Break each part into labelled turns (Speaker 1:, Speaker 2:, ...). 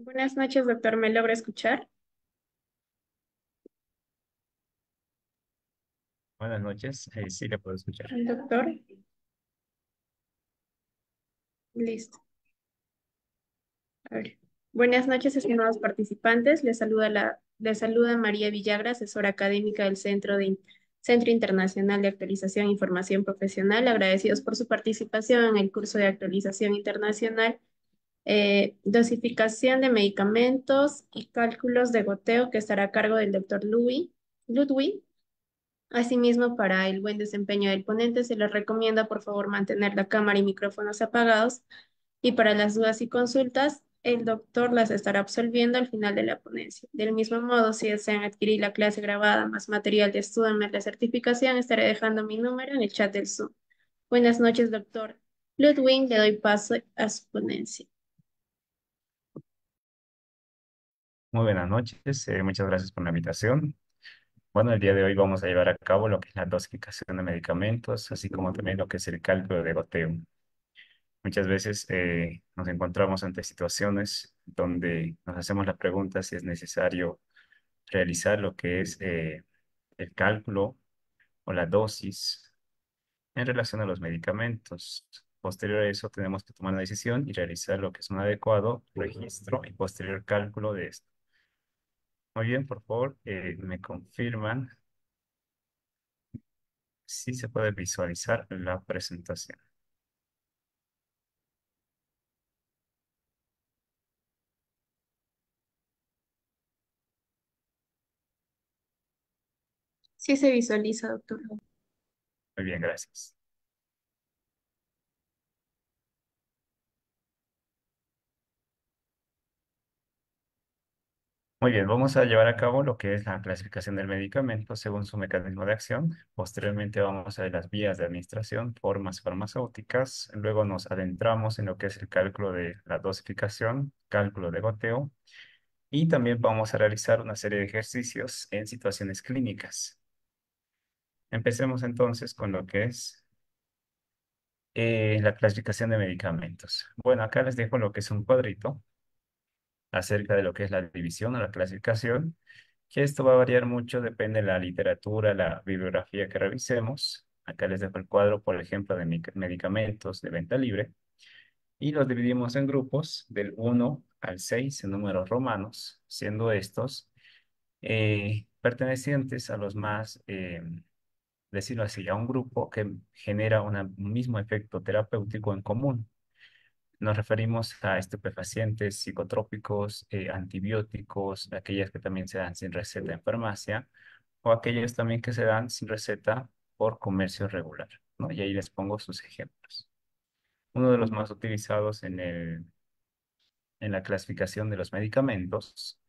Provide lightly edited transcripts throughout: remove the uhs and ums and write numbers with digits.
Speaker 1: Buenas noches, doctor. ¿Me logra escuchar?
Speaker 2: Buenas noches, sí le puedo escuchar.
Speaker 1: Doctor, listo. A ver. Buenas noches, estimados participantes. Les saluda María Villagra, asesora académica del Centro Internacional de Actualización e Información Profesional. Agradecidos por su participación en el curso de actualización internacional, dosificación de medicamentos y cálculos de goteo, que estará a cargo del doctor Ludwig. Asimismo, para el buen desempeño del ponente, se les recomienda, por favor, mantener la cámara y micrófonos apagados. Y para las dudas y consultas, el doctor las estará absolviendo al final de la ponencia. Del mismo modo, si desean adquirir la clase grabada más material de estudio más la certificación, estaré dejando mi número en el chat del Zoom. Buenas noches, doctor Ludwig. Le doy paso a su ponencia.
Speaker 2: Muy buenas noches, muchas gracias por la invitación. Bueno, el día de hoy vamos a llevar a cabo lo que es la dosificación de medicamentos, así como también lo que es el cálculo de goteo. Muchas veces nos encontramos ante situaciones donde nos hacemos la pregunta si es necesario realizar lo que es el cálculo o la dosis en relación a los medicamentos. Posterior a eso, tenemos que tomar una decisión y realizar lo que es un adecuado registro y posterior cálculo de esto. Muy bien, por favor, me confirman si se puede visualizar la presentación.
Speaker 1: Sí se visualiza, doctor.
Speaker 2: Muy bien, gracias. Muy bien, vamos a llevar a cabo lo que es la clasificación del medicamento según su mecanismo de acción. Posteriormente vamos a ver las vías de administración, formas farmacéuticas. Luego nos adentramos en lo que es el cálculo de la dosificación, cálculo de goteo. Y también vamos a realizar una serie de ejercicios en situaciones clínicas. Empecemos entonces con lo que es la clasificación de medicamentos. Bueno, acá les dejo lo que es un cuadrito acerca de lo que es la división o la clasificación, que esto va a variar mucho, depende de la literatura, la bibliografía que revisemos. Acá les dejo el cuadro, por ejemplo, de medicamentos de venta libre y los dividimos en grupos del 1 al 6 en números romanos, siendo estos pertenecientes a los más, decirlo así, a un grupo que genera un mismo efecto terapéutico en común. Nos referimos a estupefacientes, psicotrópicos, antibióticos, aquellas que también se dan sin receta en farmacia, o aquellas también que se dan sin receta por comercio regular, ¿no? Y ahí les pongo sus ejemplos. Uno de los más utilizados en la clasificación de los medicamentos,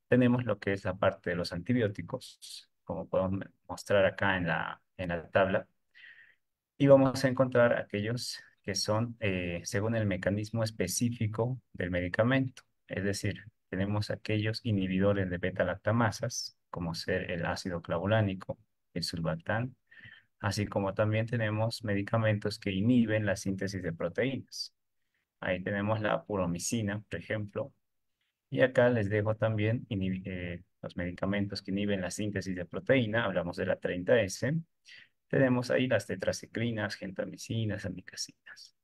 Speaker 2: tenemos lo que es la parte de los antibióticos, como podemos mostrar acá en la tabla. Y vamos a encontrar aquellos que son según el mecanismo específico del medicamento. Es decir, tenemos aquellos inhibidores de beta-lactamasas, como ser el ácido clavulánico, el sulbactán, así como también tenemos medicamentos que inhiben la síntesis de proteínas. Ahí tenemos la puromicina, por ejemplo. Y acá les dejo también los medicamentos que inhiben la síntesis de proteína. Hablamos de la 30S. Tenemos ahí las tetraciclinas, gentamicinas, amikacinas.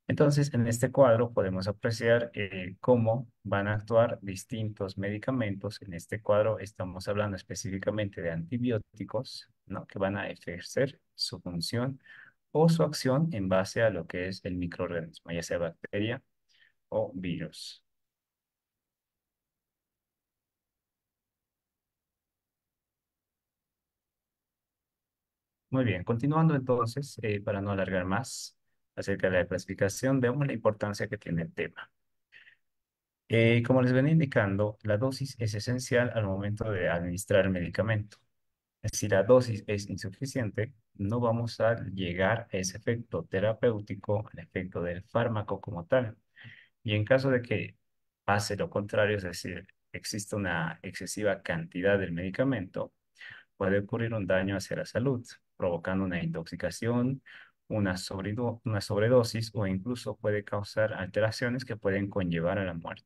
Speaker 2: Entonces, en este cuadro podemos apreciar cómo van a actuar distintos medicamentos. En este cuadro estamos hablando específicamente de antibióticos, ¿no? Que van a ejercer su función o su acción en base a lo que es el microorganismo, ya sea bacteria o virus. Muy bien, continuando entonces, para no alargar más acerca de la clasificación, veamos la importancia que tiene el tema. Como les venía indicando, la dosis es esencial al momento de administrar el medicamento. Si la dosis es insuficiente, no vamos a llegar a ese efecto terapéutico, al efecto del fármaco como tal. Y en caso de que pase lo contrario, es decir, exista una excesiva cantidad del medicamento, puede ocurrir un daño hacia la salud, provocando una intoxicación, una sobredosis o incluso puede causar alteraciones que pueden conllevar a la muerte.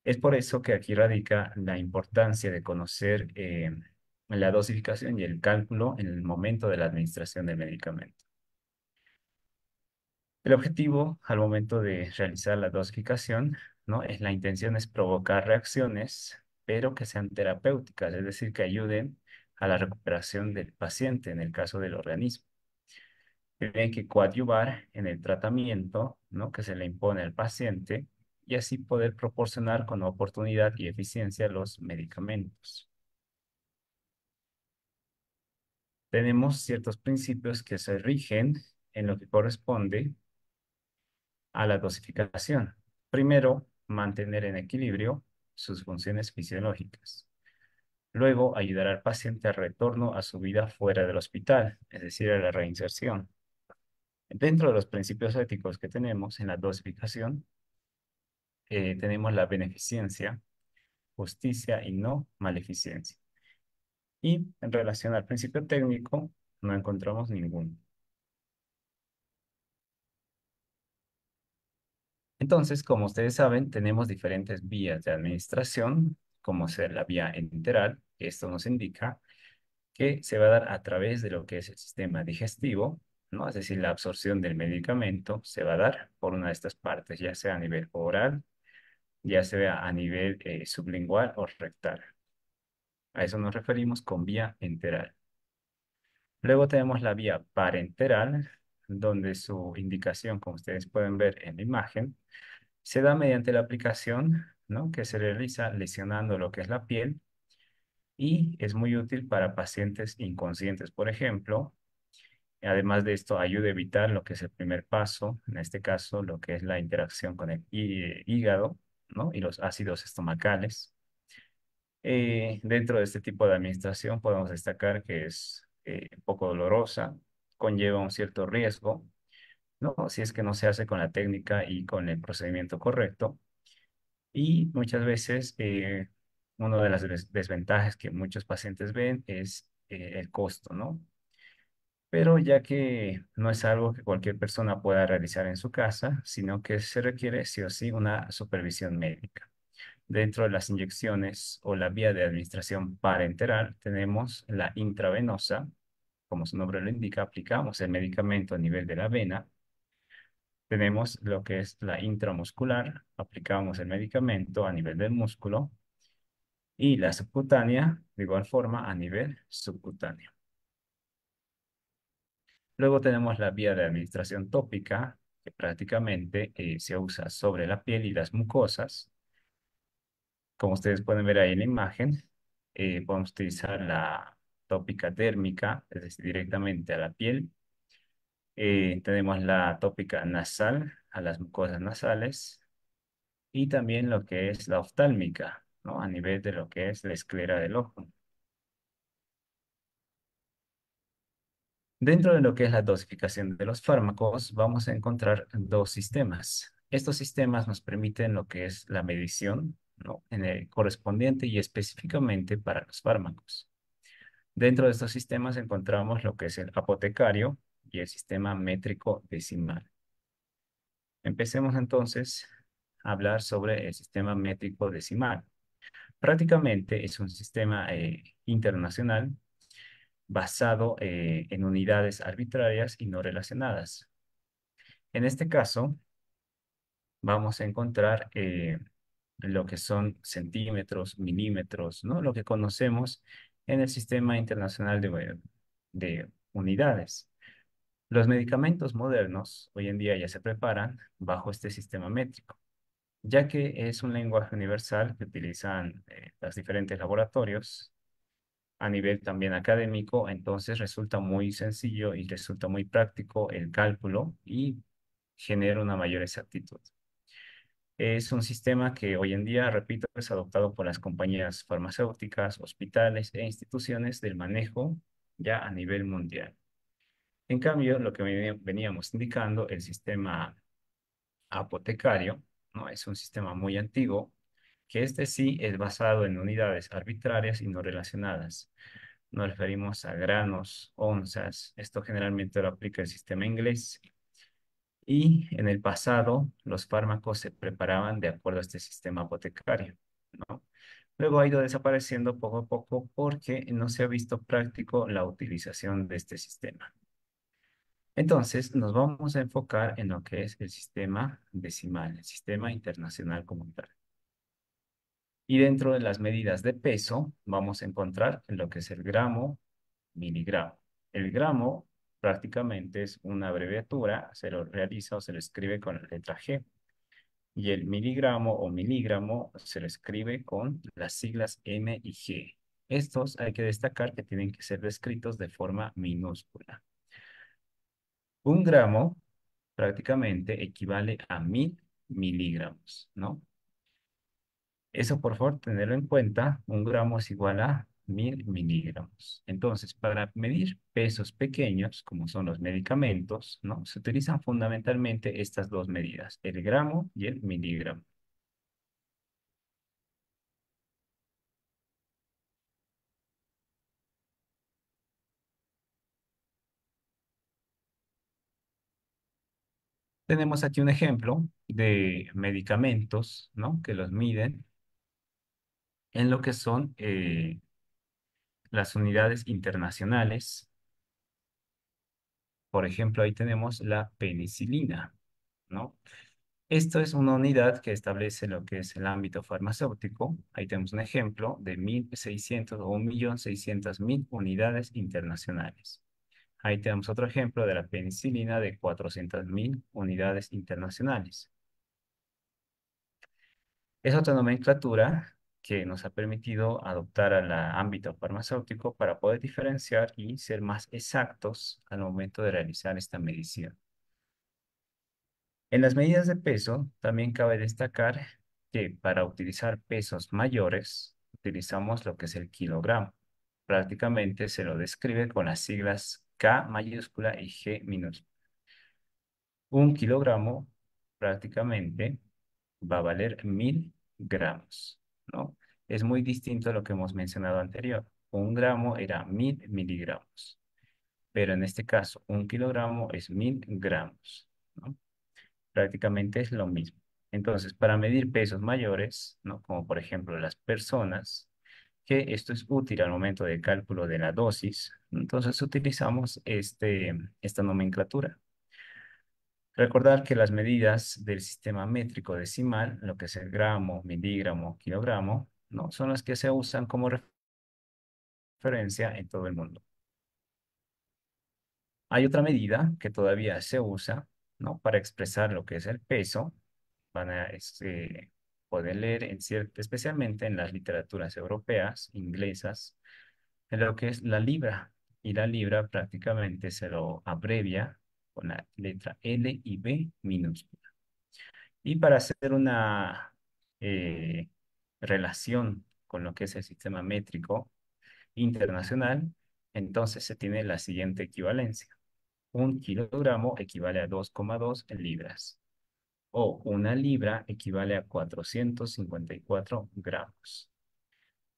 Speaker 2: Es por eso que aquí radica la importancia de conocer la dosificación y el cálculo en el momento de la administración del medicamento. El objetivo al momento de realizar la dosificación, ¿no? La intención es provocar reacciones, pero que sean terapéuticas, es decir, que ayuden a la recuperación del paciente en el caso del organismo. Tienen que coadyuvar en el tratamiento, ¿no? Que se le impone al paciente y así poder proporcionar con oportunidad y eficiencia los medicamentos. tenemos ciertos principios que se rigen en lo que corresponde a la dosificación. Primero, mantener en equilibrio sus funciones fisiológicas. Luego, ayudar al paciente al retorno a su vida fuera del hospital, es decir, a la reinserción. Dentro de los principios éticos que tenemos en la dosificación, tenemos la beneficencia, justicia y no maleficencia. Y en relación al principio técnico, no encontramos ninguno. Entonces, como ustedes saben, tenemos diferentes vías de administración, como ser la vía enteral, que esto nos indica que se va a dar a través de lo que es el sistema digestivo, ¿no? Es decir, la absorción del medicamento se va a dar por una de estas partes, ya sea a nivel oral, ya sea a nivel sublingual o rectal. A eso nos referimos con vía enteral. Luego tenemos la vía parenteral, donde su indicación, como ustedes pueden ver en la imagen, se da mediante la aplicación, ¿no? Que se realiza lesionando lo que es la piel y es muy útil para pacientes inconscientes, por ejemplo. Además de esto, ayuda a evitar lo que es el primer paso, en este caso, lo que es la interacción con el hígado, ¿no? Y los ácidos estomacales. Dentro de este tipo de administración podemos destacar que es poco dolorosa, conlleva un cierto riesgo, ¿no? Si es que no se hace con la técnica y con el procedimiento correcto. Y muchas veces una de las desventajas que muchos pacientes ven es el costo, ¿no? Pero ya que no es algo que cualquier persona pueda realizar en su casa, sino que se requiere sí o sí una supervisión médica. Dentro de las inyecciones o la vía de administración parenteral tenemos la intravenosa, como su nombre lo indica, aplicamos el medicamento a nivel de la vena. Tenemos lo que es la intramuscular, aplicamos el medicamento a nivel del músculo y la subcutánea, de igual forma, a nivel subcutáneo. Luego tenemos la vía de administración tópica, que prácticamente se usa sobre la piel y las mucosas. Como ustedes pueden ver ahí en la imagen, podemos utilizar la tópica dérmica, es decir, directamente a la piel. Tenemos la tópica nasal, a las mucosas nasales, y también lo que es la oftálmica, ¿no? A nivel de lo que es la esclera del ojo. Dentro de lo que es la dosificación de los fármacos, vamos a encontrar dos sistemas. Estos sistemas nos permiten lo que es la medición, ¿no? En el correspondiente y específicamente para los fármacos. Dentro de estos sistemas encontramos lo que es el apotecario y el sistema métrico decimal. Empecemos entonces a hablar sobre el sistema métrico decimal. Prácticamente es un sistema internacional basado en unidades arbitrarias y no relacionadas. En este caso, vamos a encontrar lo que son centímetros, milímetros, ¿no? Lo que conocemos en el Sistema Internacional de Unidades. Los medicamentos modernos hoy en día ya se preparan bajo este sistema métrico, ya que es un lenguaje universal que utilizan los diferentes laboratorios a nivel también académico, entonces resulta muy sencillo y resulta muy práctico el cálculo y genera una mayor exactitud. Es un sistema que hoy en día, repito, es adoptado por las compañías farmacéuticas, hospitales e instituciones del manejo ya a nivel mundial. En cambio, lo que veníamos indicando, el sistema apotecario, ¿no? Es un sistema muy antiguo, que este sí es basado en unidades arbitrarias y no relacionadas. Nos referimos a granos, onzas. Esto generalmente lo aplica el sistema inglés. Y en el pasado, los fármacos se preparaban de acuerdo a este sistema apotecario, ¿no? Luego ha ido desapareciendo poco a poco porque no se ha visto práctico la utilización de este sistema. Entonces, nos vamos a enfocar en lo que es el sistema decimal, el sistema internacional como tal. Y dentro de las medidas de peso, vamos a encontrar lo que es el gramo, miligramo. El gramo prácticamente es una abreviatura, se lo realiza o se lo escribe con la letra G. Y el miligramo o milígramo se lo escribe con las siglas M y G. Estos hay que destacar que tienen que ser descritos de forma minúscula. Un gramo prácticamente equivale a 1000 miligramos, ¿no? Eso, por favor, tenerlo en cuenta. Un gramo es igual a 1000 miligramos. Entonces, para medir pesos pequeños, como son los medicamentos, ¿no? Se utilizan fundamentalmente estas dos medidas, el gramo y el miligramo. Tenemos aquí un ejemplo de medicamentos, ¿no? Que los miden en lo que son las unidades internacionales. Por ejemplo, ahí tenemos la penicilina, ¿no? Esto es una unidad que establece lo que es el ámbito farmacéutico. Ahí tenemos un ejemplo de 1600 o 1.600.000 unidades internacionales. Ahí tenemos otro ejemplo de la penicilina de 400.000 unidades internacionales. Es otra nomenclatura que nos ha permitido adoptar al ámbito farmacéutico para poder diferenciar y ser más exactos al momento de realizar esta medición. En las medidas de peso, también cabe destacar que para utilizar pesos mayores, utilizamos lo que es el kilogramo. Prácticamente se lo describe con las siglas K mayúscula y G minúscula. Un kilogramo prácticamente va a valer 1000 gramos, ¿no? Es muy distinto a lo que hemos mencionado anterior. Un gramo era 1000 miligramos, pero en este caso, un kilogramo es 1000 gramos, ¿no? Prácticamente es lo mismo. Entonces, para medir pesos mayores, ¿no? Como por ejemplo las personas, que esto es útil al momento de cálculo de la dosis, entonces utilizamos esta nomenclatura. Recordar que las medidas del sistema métrico decimal, lo que es el gramo, miligramo, kilogramo, ¿no? Son las que se usan como referencia en todo el mundo. Hay otra medida que todavía se usa, ¿no? Para expresar lo que es el peso. Van a poder leer especialmente en las literaturas europeas, inglesas, en lo que es la libra. Y la libra prácticamente se lo abrevia con la letra L y B minúscula. Y para hacer una eh, relación con lo que es el sistema métrico internacional, entonces se tiene la siguiente equivalencia. Un kilogramo equivale a 2,2 libras o una libra equivale a 454 gramos.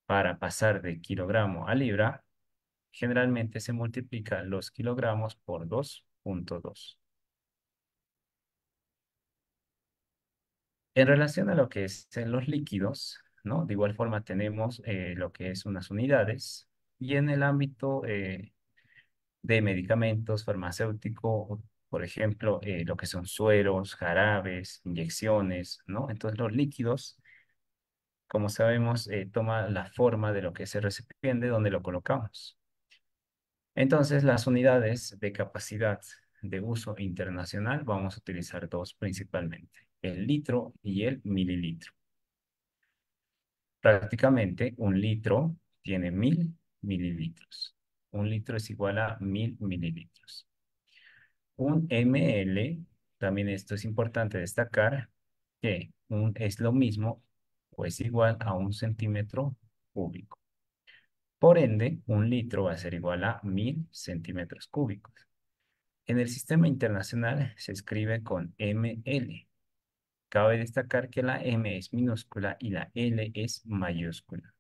Speaker 2: Para pasar de kilogramo a libra, generalmente se multiplica los kilogramos por 2,2. En relación a lo que es en los líquidos, ¿no? De igual forma tenemos lo que es unas unidades y en el ámbito de medicamentos farmacéuticos, por ejemplo, lo que son sueros, jarabes, inyecciones, ¿no? Entonces los líquidos, como sabemos, toma la forma de lo que es el recipiente donde lo colocamos. Entonces las unidades de capacidad de uso internacional vamos a utilizar dos principalmente, el litro y el mililitro. Prácticamente un litro tiene 1000 mililitros. Un litro es igual a 1000 mililitros. Un ml, también esto es importante destacar, que es lo mismo o es igual a un centímetro cúbico. Por ende, un litro va a ser igual a 1000 centímetros cúbicos. En el sistema internacional se escribe con ml. Cabe destacar que la M es minúscula y la L es mayúscula,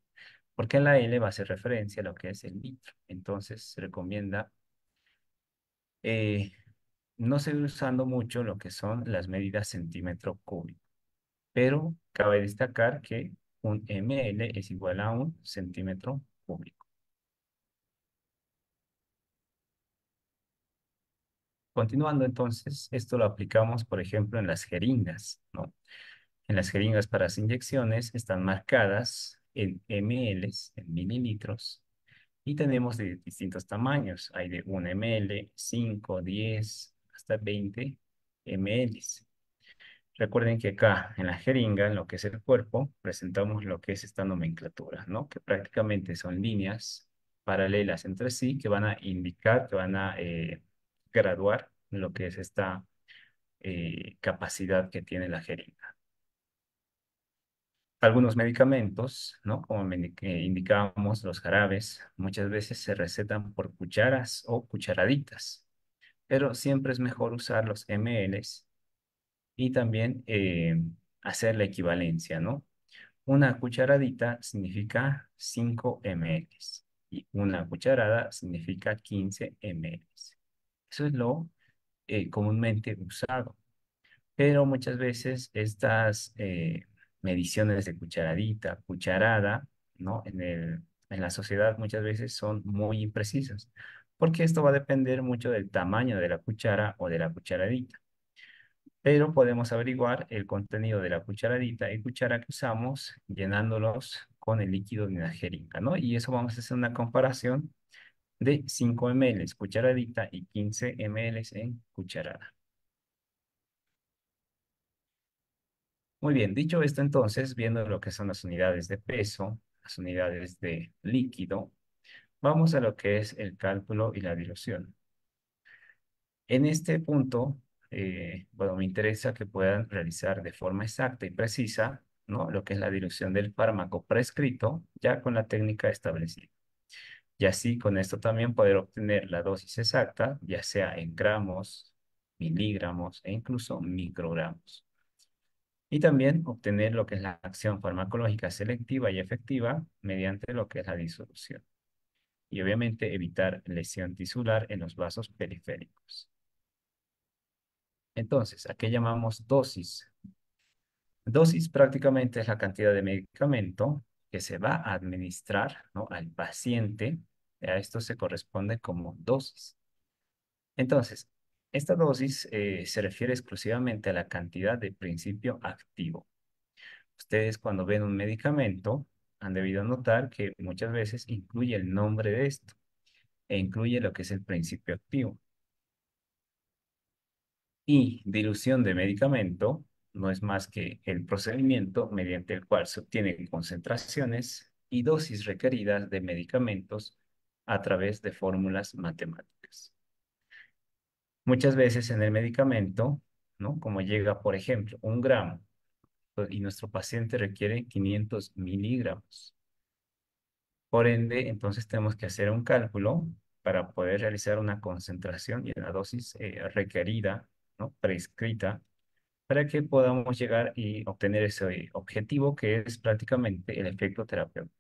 Speaker 2: porque la L va a hacer referencia a lo que es el litro. Entonces se recomienda eh, no seguir usando mucho lo que son las medidas centímetro cúbico, pero cabe destacar que un ml es igual a un centímetro cúbico. Continuando entonces, esto lo aplicamos, por ejemplo, en las jeringas, ¿no? En las jeringas para las inyecciones están marcadas en mls, en mililitros, y tenemos de distintos tamaños. Hay de 1 ml, 5, 10, hasta 20 ml. Recuerden que acá en la jeringa, en lo que es el cuerpo, presentamos lo que es esta nomenclatura, ¿no? Que prácticamente son líneas paralelas entre sí que van a indicar, que van a graduar lo que es esta capacidad que tiene la jeringa. Algunos medicamentos, ¿no? Como indicábamos, los jarabes, muchas veces se recetan por cucharas o cucharaditas, pero siempre es mejor usar los mls y también hacer la equivalencia, ¿no? Una cucharadita significa 5 ml y una cucharada significa 15 ml. Eso es lo comúnmente usado. Pero muchas veces estas mediciones de cucharadita, cucharada, ¿no? En la sociedad muchas veces son muy imprecisas, porque esto va a depender mucho del tamaño de la cuchara o de la cucharadita. Pero podemos averiguar el contenido de la cucharadita y cuchara que usamos llenándolos con el líquido de una jeringa, ¿no? Y eso vamos a hacer una comparación de 5 ml cucharadita y 15 ml en cucharada. Muy bien, dicho esto entonces, viendo lo que son las unidades de peso, las unidades de líquido, vamos a lo que es el cálculo y la dilución. En este punto, bueno, me interesa que puedan realizar de forma exacta y precisa, ¿no? Lo que es la dilución del fármaco prescrito, ya con la técnica establecida. Y así con esto también poder obtener la dosis exacta, ya sea en gramos, miligramos e incluso microgramos. Y también obtener lo que es la acción farmacológica selectiva y efectiva mediante lo que es la disolución. Y obviamente evitar lesión tisular en los vasos periféricos. Entonces, ¿a qué llamamos dosis? Dosis prácticamente es la cantidad de medicamento que se va a administrar, ¿no? Al paciente. A esto se corresponde como dosis. Entonces, esta dosis se refiere exclusivamente a la cantidad de principio activo. Ustedes cuando ven un medicamento han debido notar que muchas veces incluye el nombre de esto e incluye lo que es el principio activo. Y dilución de medicamento no es más que el procedimiento mediante el cual se obtienen concentraciones y dosis requeridas de medicamentos a través de fórmulas matemáticas. Muchas veces en el medicamento, ¿no? Como llega, por ejemplo, 1 gramo y nuestro paciente requiere 500 miligramos. Por ende, entonces tenemos que hacer un cálculo para poder realizar una concentración y una dosis requerida, ¿no? Prescrita, para que podamos llegar y obtener ese objetivo que es prácticamente el efecto terapéutico.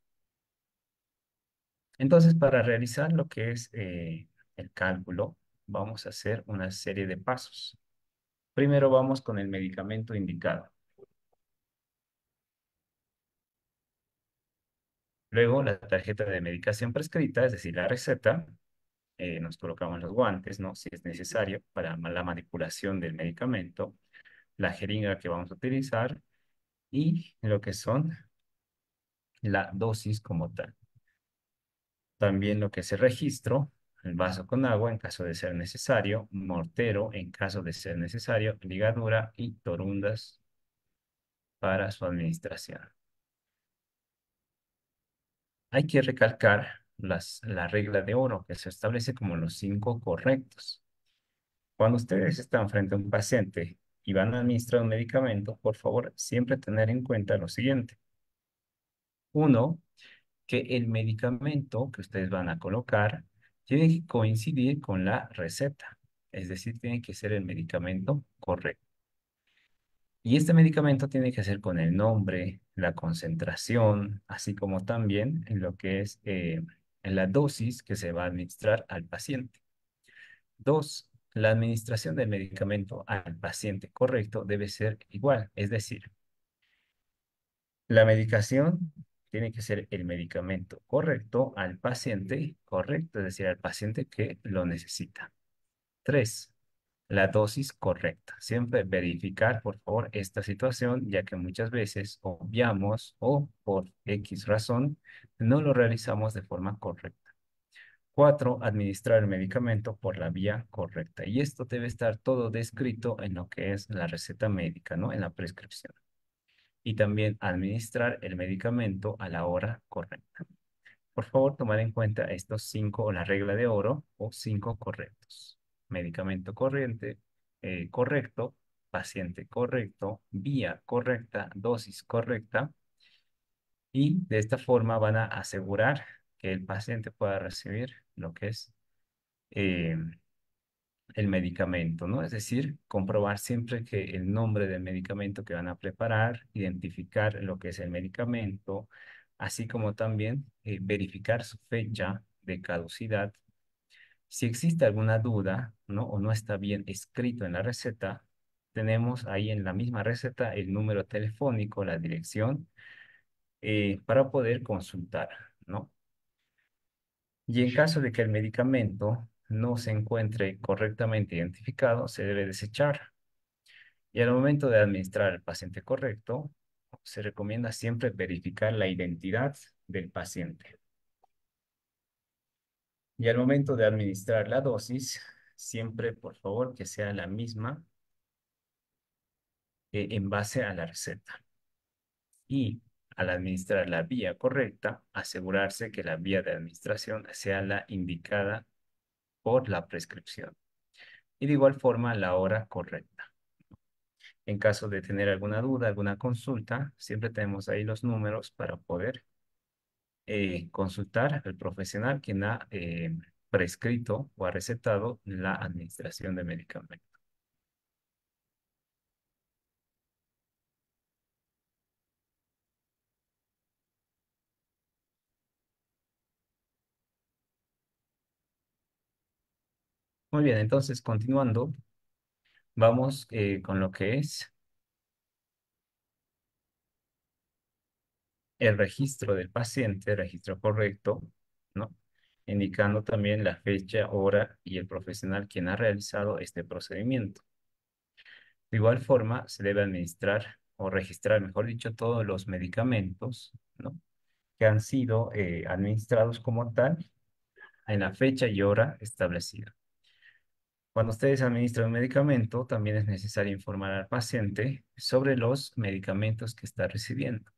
Speaker 2: Entonces, para realizar lo que es el cálculo, vamos a hacer una serie de pasos. Primero vamos con el medicamento indicado. Luego, la tarjeta de medicación prescrita, es decir, la receta. Nos colocamos los guantes, ¿no? Si es necesario para la manipulación del medicamento, la jeringa que vamos a utilizar y lo que son la dosis como tal. También lo que es el registro, el vaso con agua en caso de ser necesario, mortero en caso de ser necesario, ligadura y torundas para su administración. Hay que recalcar la regla de oro que se establece como los 5 correctos. Cuando ustedes están frente a un paciente y van a administrar un medicamento, por favor, siempre tener en cuenta lo siguiente. Uno, que el medicamento que ustedes van a colocar tiene que coincidir con la receta. Es decir, tiene que ser el medicamento correcto. Y este medicamento tiene que ser con el nombre, la concentración, así como también en lo que es en la dosis que se va a administrar al paciente. Dos, la administración del medicamento al paciente correcto debe ser igual, es decir, la medicación tiene que ser el medicamento correcto al paciente correcto, es decir, al paciente que lo necesita. Tres, la dosis correcta. Siempre verificar, por favor, esta situación, ya que muchas veces obviamos o por X razón no lo realizamos de forma correcta. Cuatro, administrar el medicamento por la vía correcta. Y esto debe estar todo descrito en lo que es la receta médica, ¿no? En la prescripción. Y también administrar el medicamento a la hora correcta. Por favor, tomar en cuenta estos cinco o la regla de oro o cinco correctos. Medicamento correcto, paciente correcto, vía correcta, dosis correcta. Y de esta forma van a asegurar que el paciente pueda recibir lo que es eh, el medicamento, ¿no? Es decir, comprobar siempre que el nombre del medicamento que van a preparar, identificar lo que es el medicamento, así como también verificar su fecha de caducidad. Si existe alguna duda, ¿no? O no está bien escrito en la receta, tenemos ahí en la misma receta el número telefónico, la dirección, para poder consultar, ¿no? Y en caso de que el medicamento no se encuentre correctamente identificado, se debe desechar. Y al momento de administrar al paciente correcto, se recomienda siempre verificar la identidad del paciente. Y al momento de administrar la dosis, siempre, por favor, que sea la misma en base a la receta. Y al administrar la vía correcta, asegurarse que la vía de administración sea la indicada por la prescripción. Y de igual forma, la hora correcta. En caso de tener alguna duda, alguna consulta, siempre tenemos ahí los números para poder consultar al profesional quien ha prescrito o ha recetado la administración de medicamentos. Muy bien, entonces continuando, vamos con lo que es el registro del paciente, registro correcto, ¿no? Indicando también la fecha, hora y el profesional quien ha realizado este procedimiento. De igual forma, se debe administrar o registrar, mejor dicho, todos los medicamentos, ¿no? Que han sido administrados como tal en la fecha y hora establecida. Cuando ustedes administran un medicamento, también es necesario informar al paciente sobre los medicamentos que está recibiendo.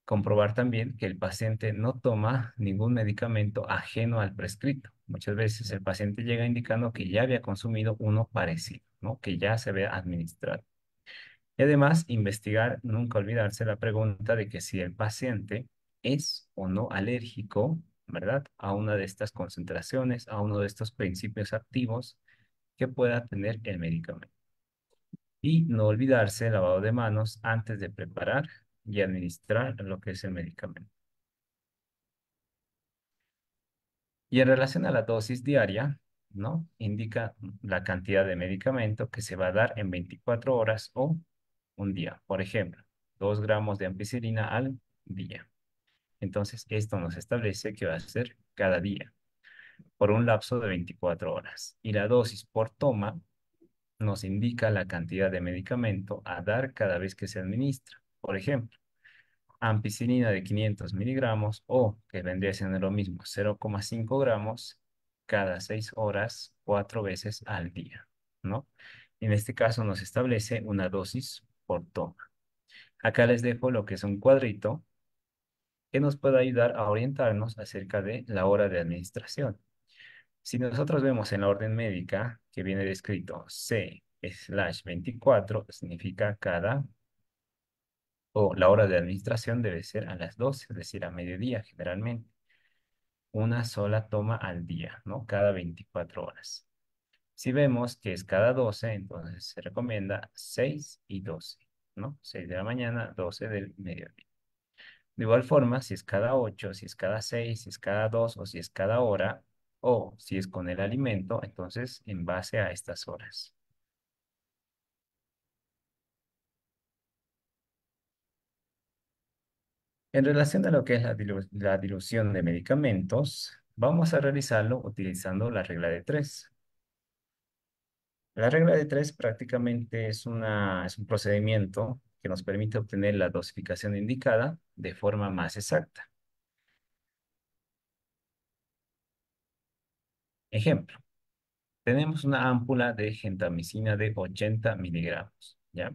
Speaker 2: Comprobar también que el paciente no toma ningún medicamento ajeno al prescrito. Muchas veces el paciente llega indicando que ya había consumido uno parecido, ¿no? Que ya se había administrado. Y además, investigar, nunca olvidarse la pregunta de que si el paciente es o no alérgico, ¿verdad? A una de estas concentraciones, a uno de estos principios activos que pueda tener el medicamento. Y no olvidarse el lavado de manos antes de preparar y administrar lo que es el medicamento. Y en relación a la dosis diaria, ¿no? Indica la cantidad de medicamento que se va a dar en 24 horas o un día. Por ejemplo, 2 gramos de ampicilina al día. Entonces, esto nos establece que va a ser cada día por un lapso de 24 horas. Y la dosis por toma nos indica la cantidad de medicamento a dar cada vez que se administra. Por ejemplo, ampicilina de 500 miligramos o, que vendría siendo lo mismo, 0,5 gramos cada 6 horas, 4 veces al día, ¿no? En este caso nos establece una dosis por toma. Acá les dejo lo que es un cuadrito que nos puede ayudar a orientarnos acerca de la hora de administración. Si nosotros vemos en la orden médica que viene descrito C/24, significa cada, o la hora de administración debe ser a las 12, es decir, a mediodía generalmente. Una sola toma al día, ¿no? Cada 24 horas. Si vemos que es cada 12, entonces se recomienda 6 y 12, ¿no? 6 de la mañana, 12 del mediodía. De igual forma, si es cada 8, si es cada 6, si es cada 2 o si es cada hora, o si es con el alimento, entonces en base a estas horas. En relación a lo que es la dilución de medicamentos, vamos a realizarlo utilizando la regla de 3. La regla de 3 prácticamente es un procedimiento que nos permite obtener la dosificación indicada de forma más exacta. Ejemplo, tenemos una ámpula de gentamicina de 80 miligramos, ¿ya?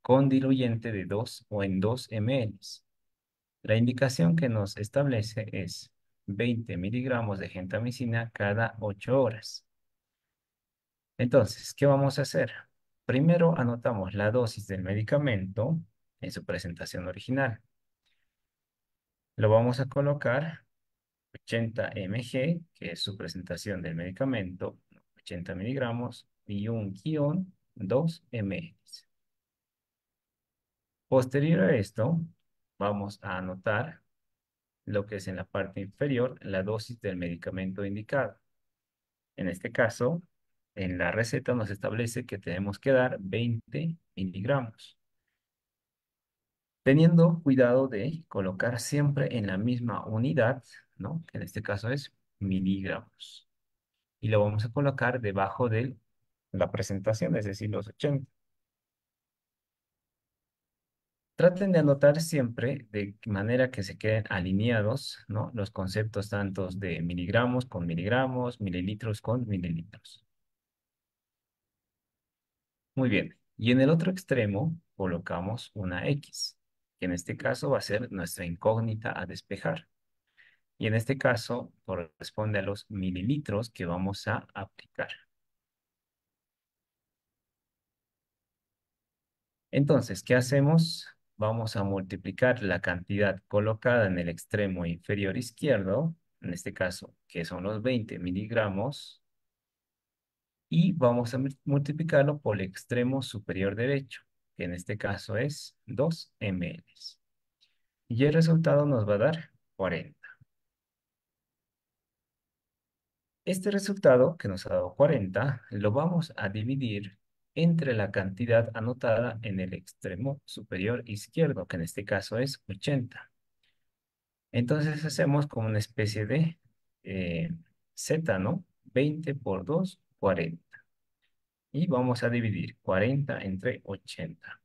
Speaker 2: Con diluyente de 2 o en 2 ml. La indicación que nos establece es 20 miligramos de gentamicina cada 8 horas. Entonces, ¿qué vamos a hacer? Primero anotamos la dosis del medicamento en su presentación original. Lo vamos a colocar 80 mg, que es su presentación del medicamento, 80 miligramos, y un guión 2 ml. Posterior a esto, vamos a anotar lo que es en la parte inferior la dosis del medicamento indicado. En este caso, en la receta nos establece que tenemos que dar 20 miligramos, teniendo cuidado de colocar siempre en la misma unidad, ¿no? Que en este caso es miligramos. Y lo vamos a colocar debajo de la presentación, es decir, los 80. Traten de anotar siempre de manera que se queden alineados, ¿no? Los conceptos tantos de miligramos con miligramos, mililitros con mililitros. Muy bien. Y en el otro extremo colocamos una X, que en este caso va a ser nuestra incógnita a despejar. Y en este caso corresponde a los mililitros que vamos a aplicar. Entonces, ¿qué hacemos? Vamos a multiplicar la cantidad colocada en el extremo inferior izquierdo, en este caso, que son los 20 miligramos, y vamos a multiplicarlo por el extremo superior derecho, que en este caso es 2 ml. Y el resultado nos va a dar 40. Este resultado, que nos ha dado 40, lo vamos a dividir entre la cantidad anotada en el extremo superior izquierdo, que en este caso es 80. Entonces hacemos como una especie de eh, Z, ¿no? 20 por 2, 40. Y vamos a dividir 40 entre 80.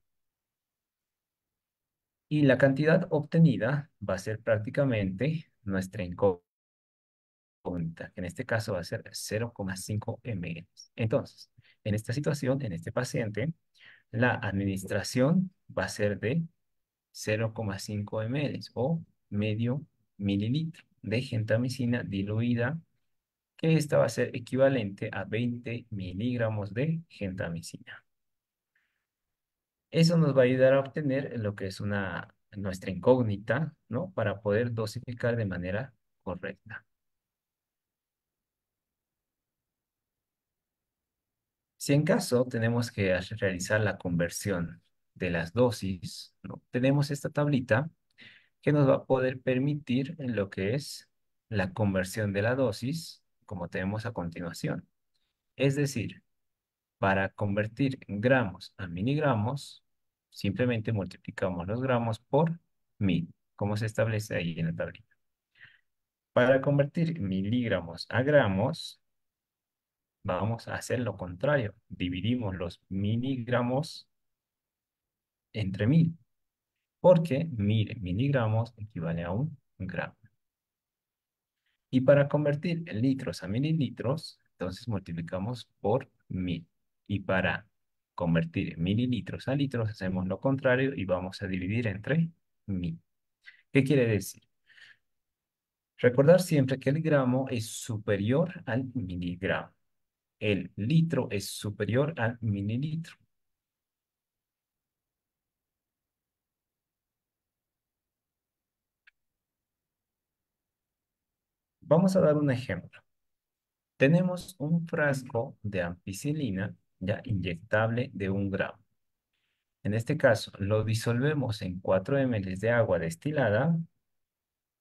Speaker 2: Y la cantidad obtenida va a ser prácticamente nuestra incógnita, que en este caso va a ser 0,5 ml. Entonces, en esta situación, en este paciente, la administración va a ser de 0,5 ml o medio mililitro de gentamicina diluida, que esta va a ser equivalente a 20 miligramos de gentamicina. Eso nos va a ayudar a obtener lo que es nuestra incógnita, ¿no? Para poder dosificar de manera correcta. Si en caso tenemos que realizar la conversión de las dosis, ¿no? Tenemos esta tablita que nos va a poder permitir en lo que es la conversión de la dosis, como tenemos a continuación. Es decir, para convertir gramos a miligramos, simplemente multiplicamos los gramos por 1000, como se establece ahí en la tablita. Para convertir miligramos a gramos, vamos a hacer lo contrario. Dividimos los miligramos entre 1000, porque 1000 miligramos equivale a un gramo. Y para convertir litros a mililitros, entonces multiplicamos por 1000. Y para convertir mililitros a litros, hacemos lo contrario y vamos a dividir entre 1000. ¿Qué quiere decir? Recordar siempre que el gramo es superior al miligramo. El litro es superior al mililitro. Vamos a dar un ejemplo. Tenemos un frasco de ampicilina ya inyectable de 1 gramo. En este caso, lo disolvemos en 4 ml de agua destilada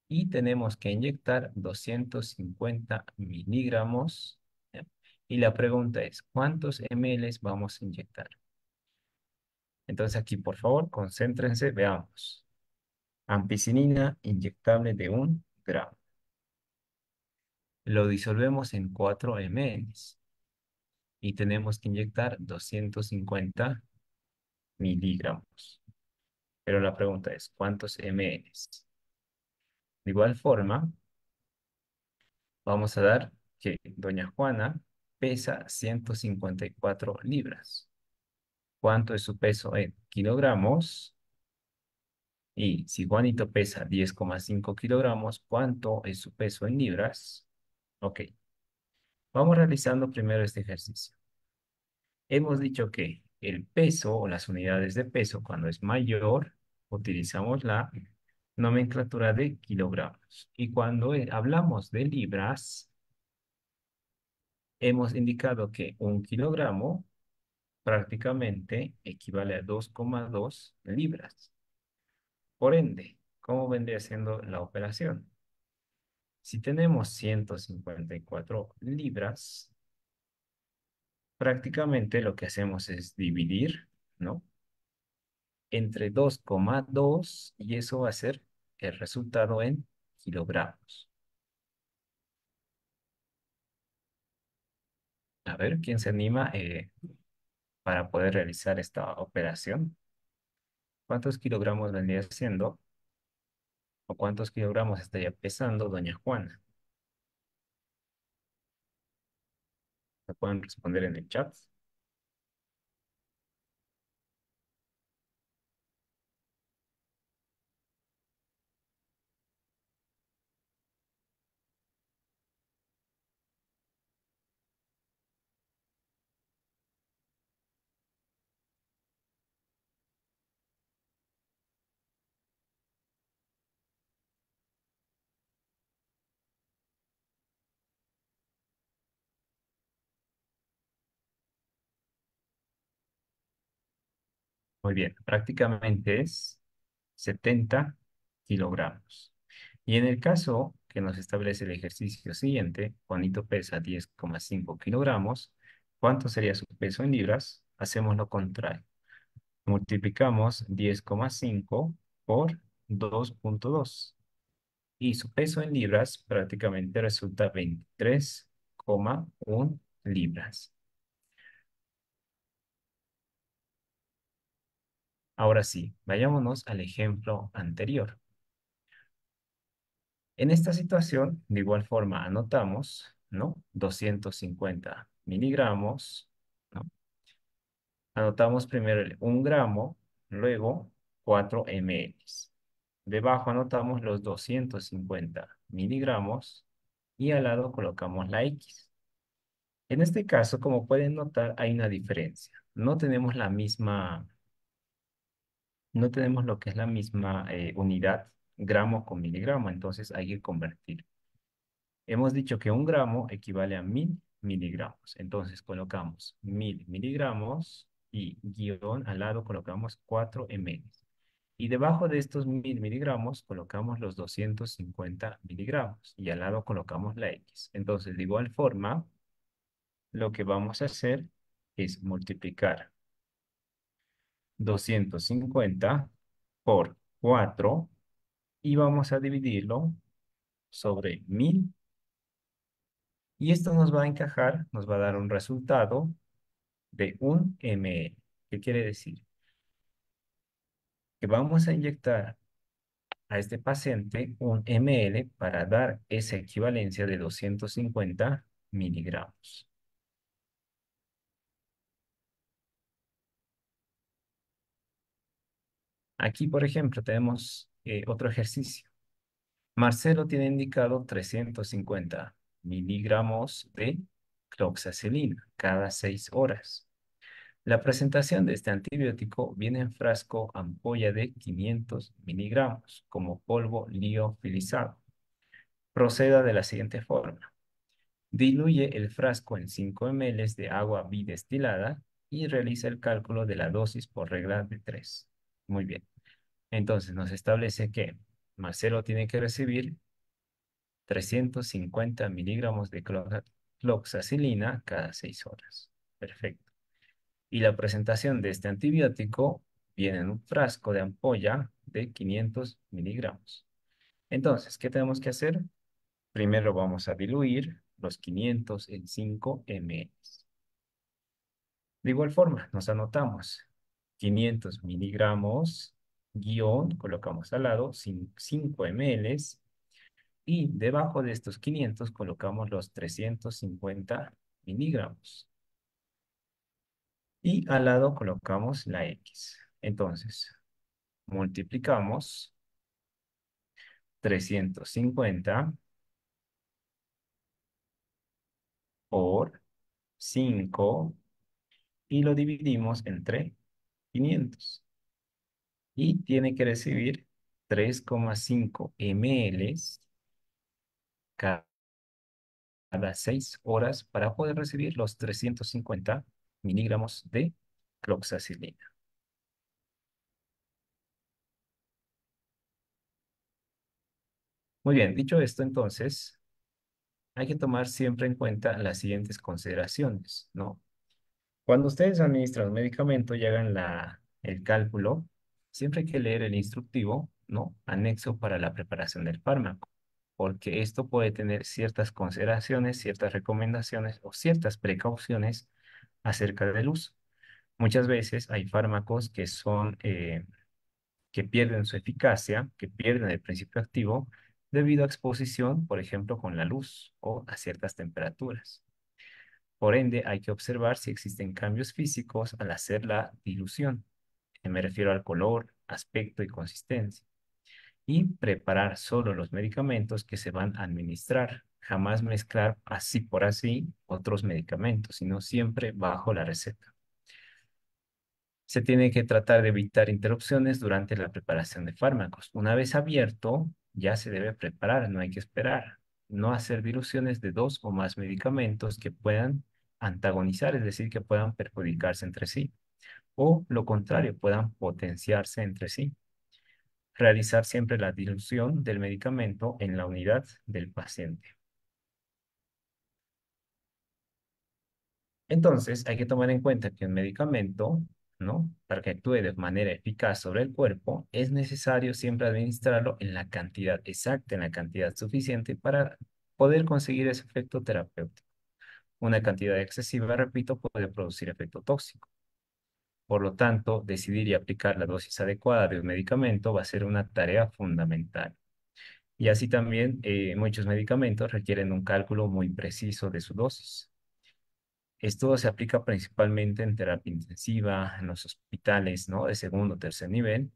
Speaker 2: y tenemos que inyectar 250 miligramos. ¿Ya? Y la pregunta es, ¿cuántos ml vamos a inyectar? Entonces aquí, por favor, concéntrense, veamos. Ampicilina inyectable de 1 gramo. Lo disolvemos en 4 ml y tenemos que inyectar 250 miligramos. Pero la pregunta es, ¿cuántos ml? De igual forma, vamos a dar que doña Juana pesa 154 libras. ¿Cuánto es su peso en kilogramos? Y si Juanito pesa 10,5 kilogramos, ¿cuánto es su peso en libras? Ok, vamos realizando primero este ejercicio. Hemos dicho que el peso o las unidades de peso, cuando es mayor, utilizamos la nomenclatura de kilogramos. Y cuando hablamos de libras, hemos indicado que un kilogramo prácticamente equivale a 2,2 libras. Por ende, ¿cómo vendría siendo la operación? Si tenemos 154 libras, prácticamente lo que hacemos es dividir, ¿no? Entre 2,2 y eso va a ser el resultado en kilogramos. A ver, ¿quién se anima para poder realizar esta operación? ¿Cuántos kilogramos vendría siendo o cuántos kilogramos estaría pesando doña Juana? ¿Me pueden responder en el chat? Muy bien, prácticamente es 70 kilogramos. Y en el caso que nos establece el ejercicio siguiente, Juanito pesa 10,5 kilogramos, ¿cuánto sería su peso en libras? Hacemos lo contrario. Multiplicamos 10,5 por 2,2 y su peso en libras prácticamente resulta 23,1 libras. Ahora sí, vayámonos al ejemplo anterior. En esta situación, de igual forma, anotamos, ¿no? 250 miligramos, ¿no? Anotamos primero el 1 gramo, luego 4 ml. Debajo anotamos los 250 miligramos y al lado colocamos la X. En este caso, como pueden notar, hay una diferencia. No tenemos lo que es la misma unidad, gramo con miligramo, entonces hay que convertir. Hemos dicho que 1 gramo equivale a 1000 miligramos. Entonces colocamos 1000 miligramos y guión al lado colocamos 4 ml. Y debajo de estos 1000 miligramos colocamos los 250 miligramos y al lado colocamos la X. Entonces, de igual forma, lo que vamos a hacer es multiplicar 250 por 4 y vamos a dividirlo sobre 1000. Y esto nos va a encajar, nos va a dar un resultado de 1 ml. ¿Qué quiere decir? Que vamos a inyectar a este paciente 1 ml para dar esa equivalencia de 250 miligramos. Aquí, por ejemplo, tenemos otro ejercicio. Marcelo tiene indicado 350 miligramos de cloxacilina cada 6 horas. La presentación de este antibiótico viene en frasco ampolla de 500 miligramos como polvo liofilizado. Proceda de la siguiente forma. Diluye el frasco en 5 ml de agua bidestilada y realiza el cálculo de la dosis por regla de 3. Muy bien. Entonces nos establece que Marcelo tiene que recibir 350 miligramos de cloxacilina cada 6 horas. Perfecto. Y la presentación de este antibiótico viene en un frasco de ampolla de 500 miligramos. Entonces, ¿qué tenemos que hacer? Primero vamos a diluir los 500 en 5 ml. De igual forma, nos anotamos 500 miligramos, guión, colocamos al lado, 5 ml, Y debajo de estos 500 colocamos los 350 miligramos. Y al lado colocamos la X. Entonces, multiplicamos 350 por 5 y lo dividimos entre 500. Y tiene que recibir 3,5 ml cada 6 horas para poder recibir los 350 miligramos de cloxacilina. Muy bien, dicho esto, entonces, hay que tomar siempre en cuenta las siguientes consideraciones, ¿no? Cuando ustedes administran un medicamento y hagan el cálculo, siempre hay que leer el instructivo, ¿no? Anexo para la preparación del fármaco, porque esto puede tener ciertas consideraciones, ciertas recomendaciones o ciertas precauciones acerca del uso. Muchas veces hay fármacos que pierden su eficacia, que pierden el principio activo debido a exposición, por ejemplo, con la luz o a ciertas temperaturas. Por ende, hay que observar si existen cambios físicos al hacer la dilución. Me refiero al color, aspecto y consistencia. Y preparar solo los medicamentos que se van a administrar. Jamás mezclar así por así otros medicamentos, sino siempre bajo la receta. Se tiene que tratar de evitar interrupciones durante la preparación de fármacos. Una vez abierto, ya se debe preparar, no hay que esperar. No hacer diluciones de dos o más medicamentos que puedan antagonizar, es decir, que puedan perjudicarse entre sí, o lo contrario, puedan potenciarse entre sí. Realizar siempre la dilución del medicamento en la unidad del paciente. Entonces, hay que tomar en cuenta que un medicamento, ¿no? Para que actúe de manera eficaz sobre el cuerpo, es necesario siempre administrarlo en la cantidad exacta, en la cantidad suficiente para poder conseguir ese efecto terapéutico. Una cantidad excesiva, repito, puede producir efecto tóxico. Por lo tanto, decidir y aplicar la dosis adecuada de un medicamento va a ser una tarea fundamental. Y así también muchos medicamentos requieren un cálculo muy preciso de su dosis. Esto se aplica principalmente en terapia intensiva, en los hospitales, ¿no? De segundo o tercer nivel.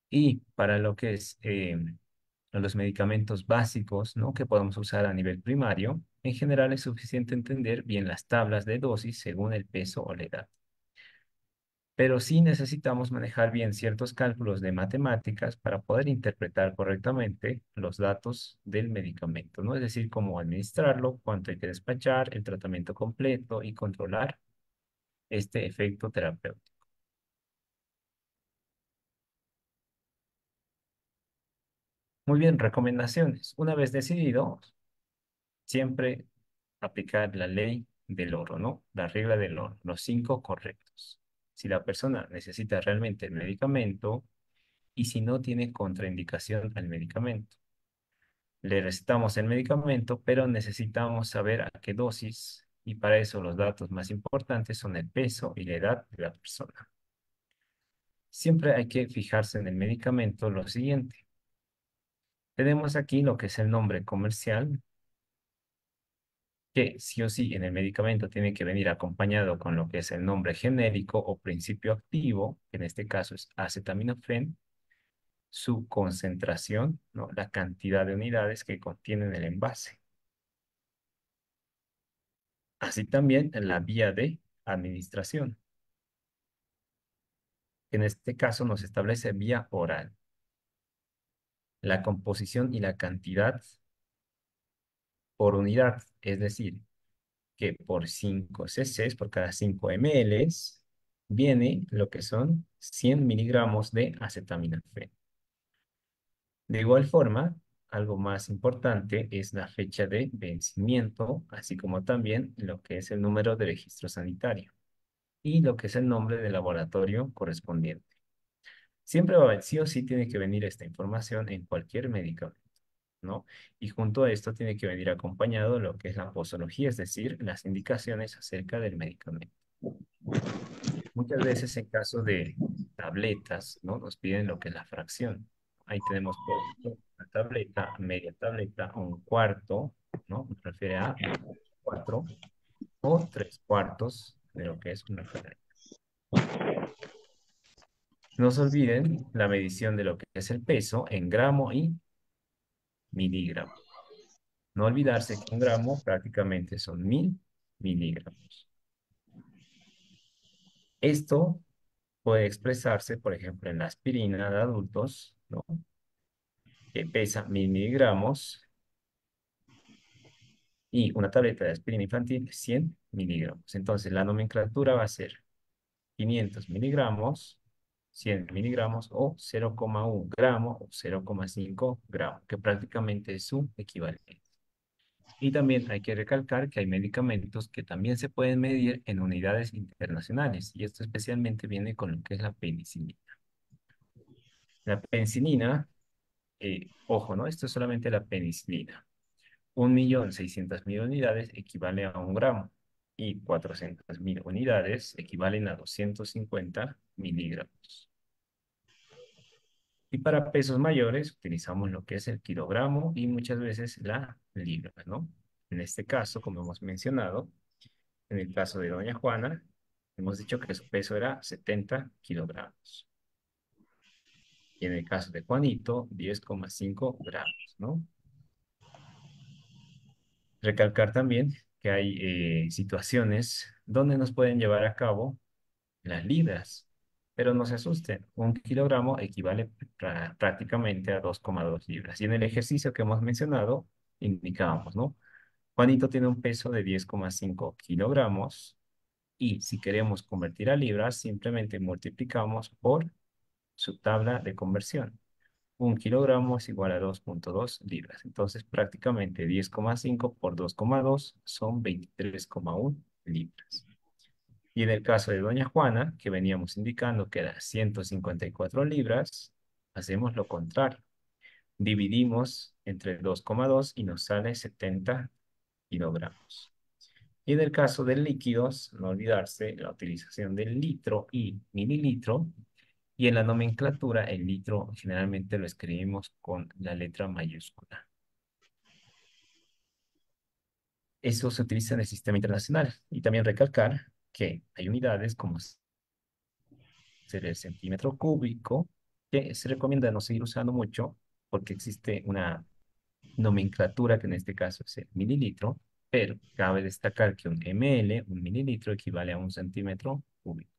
Speaker 2: Y para lo que es los medicamentos básicos, ¿no? Que podemos usar a nivel primario, en general es suficiente entender bien las tablas de dosis según el peso o la edad. Pero sí necesitamos manejar bien ciertos cálculos de matemáticas para poder interpretar correctamente los datos del medicamento, ¿no? Es decir, cómo administrarlo, cuánto hay que despachar, el tratamiento completo y controlar este efecto terapéutico. Muy bien, recomendaciones. Una vez decidido, siempre aplicar la ley del oro, ¿no? La regla del oro, los cinco correctos. Si la persona necesita realmente el medicamento y si no tiene contraindicación al medicamento. Le recetamos el medicamento, pero necesitamos saber a qué dosis y para eso los datos más importantes son el peso y la edad de la persona. Siempre hay que fijarse en el medicamento lo siguiente. Tenemos aquí lo que es el nombre comercial, que sí o sí en el medicamento tiene que venir acompañado con lo que es el nombre genérico o principio activo, que en este caso es acetaminofén, su concentración, ¿no? La cantidad de unidades que contiene el envase. Así también en la vía de administración, que en este caso nos establece vía oral. La composición y la cantidad por unidad, es decir, que por 5 cc, por cada 5 ml, viene lo que son 100 miligramos de acetaminofén. De igual forma, algo más importante es la fecha de vencimiento, así como también lo que es el número de registro sanitario y lo que es el nombre del laboratorio correspondiente. Siempre va a haber, sí o sí tiene que venir esta información en cualquier medicamento, ¿no? Y junto a esto tiene que venir acompañado lo que es la posología, es decir, las indicaciones acerca del medicamento. Muchas veces en caso de tabletas, ¿no? Nos piden lo que es la fracción. ahí tenemos, por ejemplo, una tableta, media tableta, un cuarto, ¿no? Me refiere a cuatro o tres cuartos de lo que es una tableta. No se olviden la medición de lo que es el peso en gramo y miligramo. No olvidarse que un gramo prácticamente son 1000 miligramos. Esto puede expresarse, por ejemplo, en la aspirina de adultos, ¿no? Que pesa 1000 miligramos y una tableta de aspirina infantil 100 miligramos. Entonces, la nomenclatura va a ser 500 miligramos, 100 miligramos o 0,1 gramo o 0,5 gramos, que prácticamente es su equivalente. Y también hay que recalcar que hay medicamentos que también se pueden medir en unidades internacionales, y esto especialmente viene con lo que es la penicilina. La penicilina, ojo, ¿no? Esto es solamente la penicilina. 1.600.000 unidades equivale a un gramo y 400.000 unidades equivalen a 250 miligramos. Y para pesos mayores utilizamos lo que es el kilogramo y muchas veces la libra, ¿no? En este caso, como hemos mencionado, en el caso de doña Juana, hemos dicho que su peso era 70 kilogramos. Y en el caso de Juanito, 10,5 gramos, ¿no? Recalcar también que hay situaciones donde nos pueden llevar a cabo las libras, pero no se asusten, un kilogramo equivale prácticamente a 2,2 libras. Y en el ejercicio que hemos mencionado, indicábamos, ¿no? Juanito tiene un peso de 10,5 kilogramos y si queremos convertir a libras, simplemente multiplicamos por su tabla de conversión. 1 kilogramo es igual a 2,2 libras. Entonces, prácticamente 10,5 por 2,2 son 23,1 libras. Y en el caso de doña Juana, que veníamos indicando que era 154 libras, hacemos lo contrario. Dividimos entre 2,2 y nos sale 70 kilogramos. Y en el caso de líquidos, no olvidarse la utilización del litro y mililitro. Y en la nomenclatura, el litro generalmente lo escribimos con la letra mayúscula. Eso se utiliza en el sistema internacional. Y también recalcar que hay unidades como ser el centímetro cúbico, que se recomienda no seguir usando mucho porque existe una nomenclatura que en este caso es el mililitro, pero cabe destacar que un ml, un mililitro, equivale a un centímetro cúbico,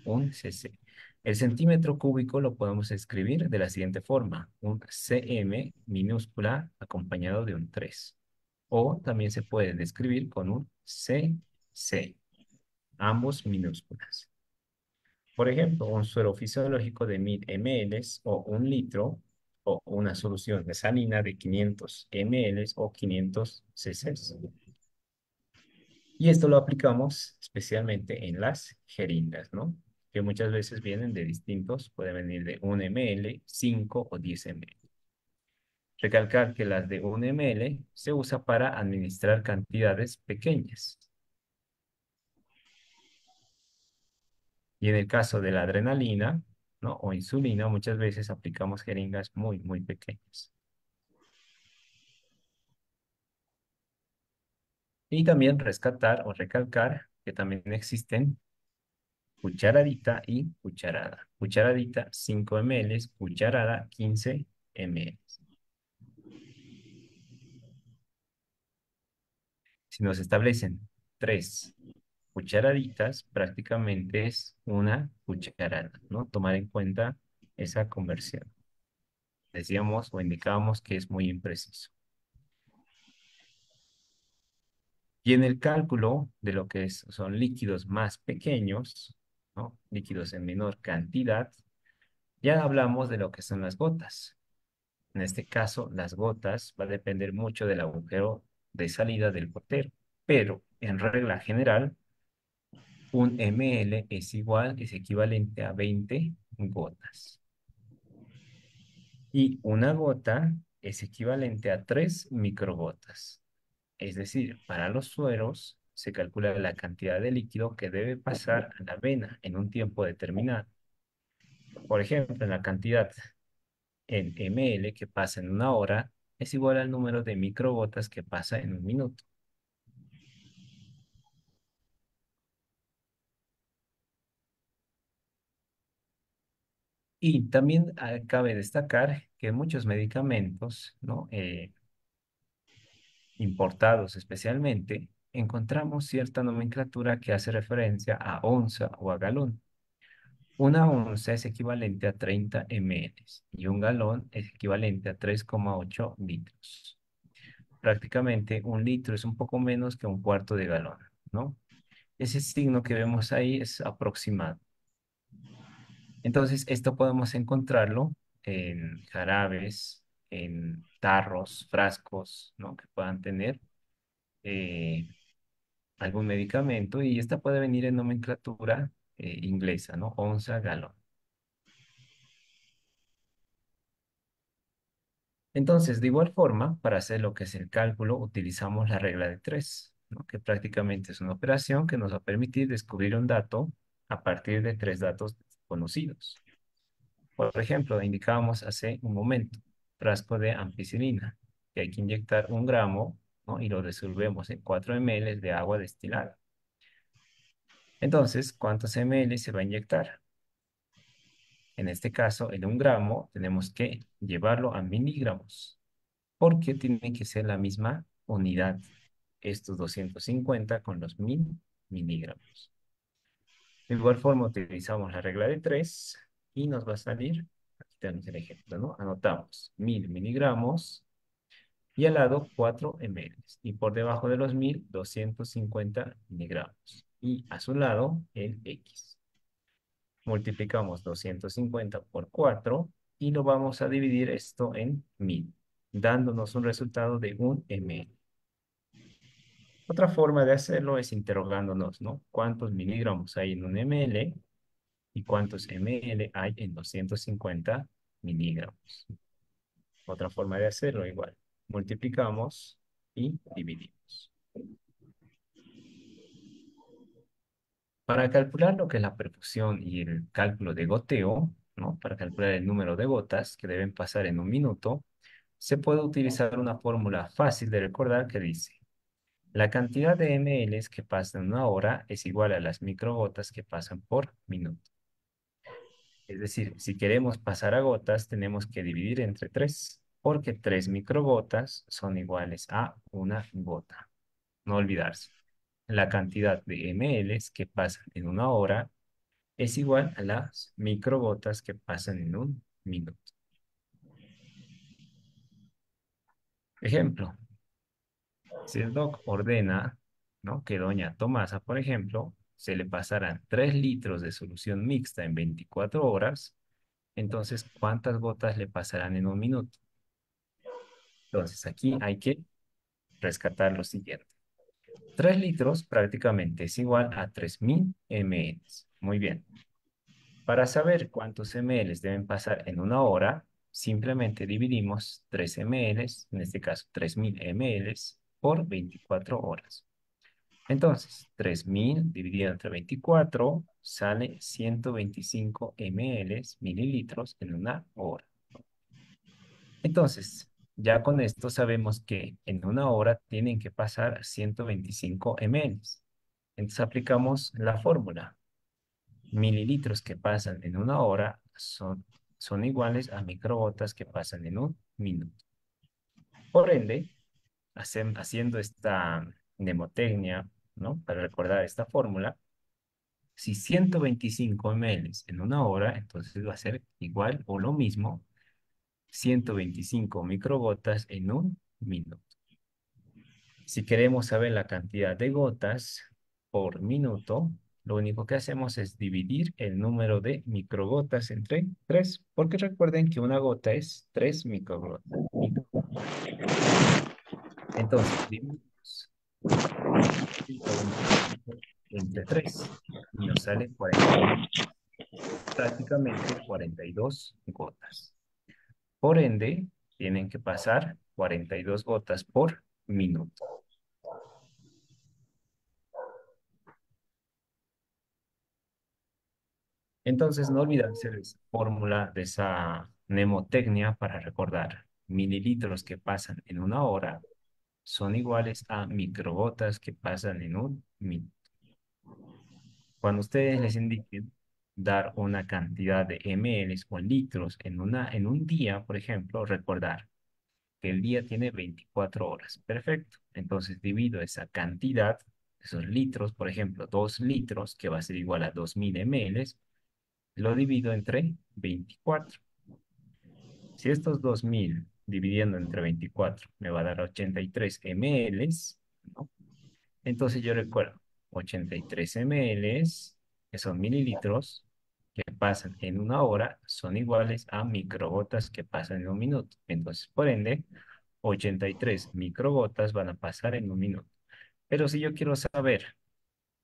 Speaker 2: un cc. El centímetro cúbico lo podemos escribir de la siguiente forma, un cm minúscula acompañado de un 3. O también se puede describir con un cc, ambos minúsculas. Por ejemplo, un suero fisiológico de 1000 ml o un litro o una solución de salina de 500 ml o 500 cc. Y esto lo aplicamos especialmente en las jeringas, ¿no? Que muchas veces vienen de distintos, puede venir de 1 ml, 5 o 10 ml. Recalcar que las de 1 ml se usa para administrar cantidades pequeñas. Y en el caso de la adrenalina, ¿no? O insulina, muchas veces aplicamos jeringas muy, muy pequeñas. Y también rescatar o recalcar que también existen cucharadita y cucharada. Cucharadita 5 ml, cucharada 15 ml. Si nos establecen 3 cucharaditas, prácticamente es una cucharada, ¿no? Tomar en cuenta esa conversión. Decíamos o indicábamos que es muy impreciso. Y en el cálculo de lo que son líquidos más pequeños, ¿no? Líquidos en menor cantidad, ya hablamos de lo que son las gotas. En este caso, las gotas va a depender mucho del agujero de salida del gotero, pero en regla general, un ml es equivalente a 20 gotas. Y una gota es equivalente a 3 microgotas. Es decir, para los sueros se calcula la cantidad de líquido que debe pasar a la vena en un tiempo determinado. Por ejemplo, en la cantidad el ml que pasa en una hora es igual al número de microgotas que pasa en un minuto. Y también cabe destacar que muchos medicamentos, ¿no? Importados especialmente, encontramos cierta nomenclatura que hace referencia a onza o a galón. Una onza es equivalente a 30 ml y un galón es equivalente a 3,8 litros. Prácticamente un litro es un poco menos que un cuarto de galón, ¿no? Ese signo que vemos ahí es aproximado. Entonces, esto podemos encontrarlo en jarabes, en tarros, frascos, ¿no? Que puedan tener eh, algún medicamento y esta puede venir en nomenclatura inglesa, ¿no? Onza, galón. Entonces, de igual forma, para hacer lo que es el cálculo, utilizamos la regla de tres, ¿no? Que prácticamente es una operación que nos va a permitir descubrir un dato a partir de tres datos conocidos. Por ejemplo, indicábamos hace un momento, frasco de ampicilina, que hay que inyectar 1 gramo, ¿no? Y lo disolvemos en 4 ml de agua destilada. Entonces, ¿cuántos ml se va a inyectar? En este caso, el 1 gramo tenemos que llevarlo a miligramos, porque tiene que ser la misma unidad, estos 250 con los 1000 miligramos. De igual forma, utilizamos la regla de 3 y nos va a salir, aquí tenemos el ejemplo, ¿no? Anotamos 1000 miligramos y al lado 4 ml. Y por debajo de los 1000, 250 miligramos. Y a su lado, el X. Multiplicamos 250 por 4 y lo vamos a dividir esto en 1000, dándonos un resultado de 1 ml. Otra forma de hacerlo es interrogándonos, ¿no? ¿Cuántos miligramos hay en 1 ml y cuántos ml hay en 250 miligramos? Otra forma de hacerlo igual. Multiplicamos y dividimos. Para calcular lo que es la perfusión y el cálculo de goteo, ¿no? Para calcular el número de gotas que deben pasar en un minuto, se puede utilizar una fórmula fácil de recordar que dice: la cantidad de ml que pasan en una hora es igual a las microgotas que pasan por minuto. Es decir, si queremos pasar a gotas, tenemos que dividir entre 3, porque 3 microgotas son iguales a una gota. No olvidarse. La cantidad de ml que pasan en una hora es igual a las microgotas que pasan en un minuto. Ejemplo, si el doc ordena, ¿no? Que doña Tomasa, por ejemplo, se le pasarán 3 litros de solución mixta en 24 horas, entonces, ¿cuántas gotas le pasarán en un minuto? Entonces, aquí hay que rescatar lo siguiente. 3 litros prácticamente es igual a 3000 ml. Muy bien. Para saber cuántos ml deben pasar en una hora, simplemente dividimos 3 ml, en este caso 3000 ml, por 24 horas. Entonces, 3000 dividido entre 24 sale 125 ml, mililitros en una hora. Entonces, ya con esto sabemos que en una hora tienen que pasar 125 ml. Entonces aplicamos la fórmula. Mililitros que pasan en una hora son iguales a microgotas que pasan en un minuto. Por ende, haciendo esta mnemotecnia, ¿no? Para recordar esta fórmula, si 125 ml en una hora, entonces va a ser igual o lo mismo 125 microgotas en un minuto. Si queremos saber la cantidad de gotas por minuto, lo único que hacemos es dividir el número de microgotas entre 3, porque recuerden que una gota es 3 microgotas. Entonces, dividimos 125 entre 3 y nos sale 42, prácticamente 42 gotas. Por ende, tienen que pasar 42 gotas por minuto. Entonces, no olvidarse de esa fórmula, de esa mnemotecnia para recordar. Mililitros que pasan en una hora son iguales a microgotas que pasan en un minuto. Cuando ustedes les indiquen dar una cantidad de ml o litros en un día, por ejemplo, recordar que el día tiene 24 horas. Perfecto. Entonces divido esa cantidad, esos litros, por ejemplo, 2 litros, que va a ser igual a 2000 ml, lo divido entre 24. Si estos 2000 dividiendo entre 24 me va a dar 83 ml, ¿no? Entonces yo recuerdo 83 ml, que son mililitros, que pasan en una hora, son iguales a microgotas que pasan en un minuto. Entonces, por ende, 83 microgotas van a pasar en un minuto. Pero si yo quiero saber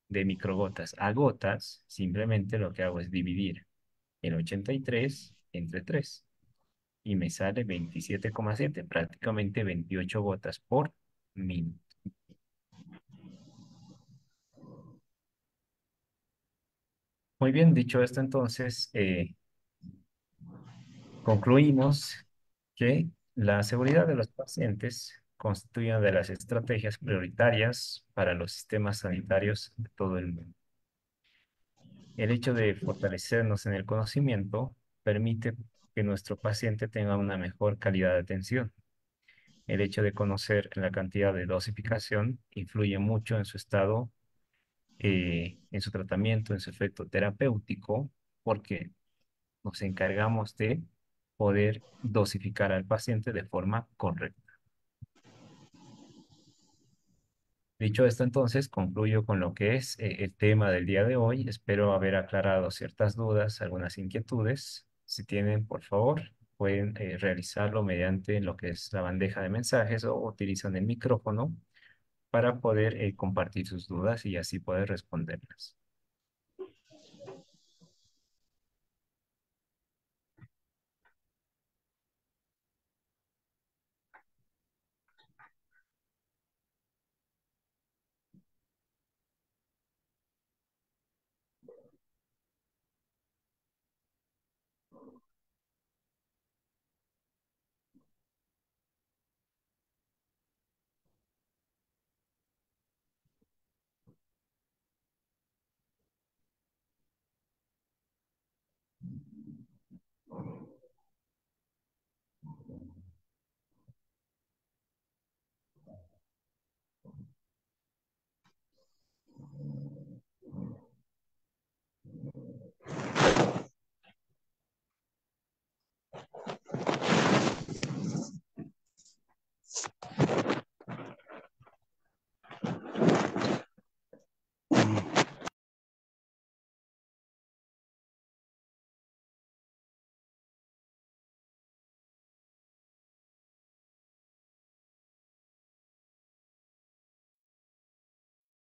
Speaker 2: de microgotas a gotas, simplemente lo que hago es dividir el 83 entre 3 y me sale 27,7, prácticamente 28 gotas por minuto. Muy bien, dicho esto, entonces concluimos que la seguridad de los pacientes constituye una de las estrategias prioritarias para los sistemas sanitarios de todo el mundo. El hecho de fortalecernos en el conocimiento permite que nuestro paciente tenga una mejor calidad de atención. El hecho de conocer la cantidad de dosificación influye mucho en su estado, en su tratamiento, en su efecto terapéutico, porque nos encargamos de poder dosificar al paciente de forma correcta. Dicho esto, entonces, concluyo con lo que es el tema del día de hoy. Espero haber aclarado ciertas dudas, algunas inquietudes. Si tienen, por favor, pueden realizarlo mediante lo que es la bandeja de mensajes o utilizan el micrófono para poder compartir sus dudas y así poder responderlas.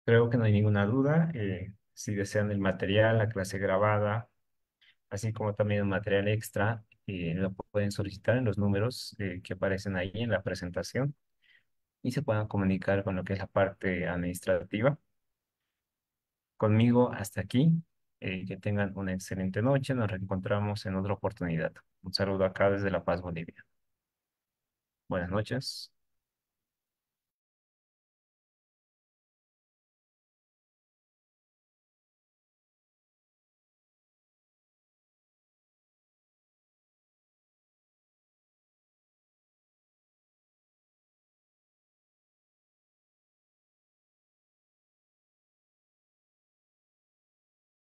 Speaker 2: Creo que no hay ninguna duda. Si desean el material, la clase grabada, así como también un material extra, lo pueden solicitar en los números que aparecen ahí en la presentación y se puedan comunicar con lo que es la parte administrativa. Conmigo hasta aquí. Que tengan una excelente noche. Nos reencontramos en otra oportunidad. Un saludo acá desde La Paz, Bolivia. Buenas noches.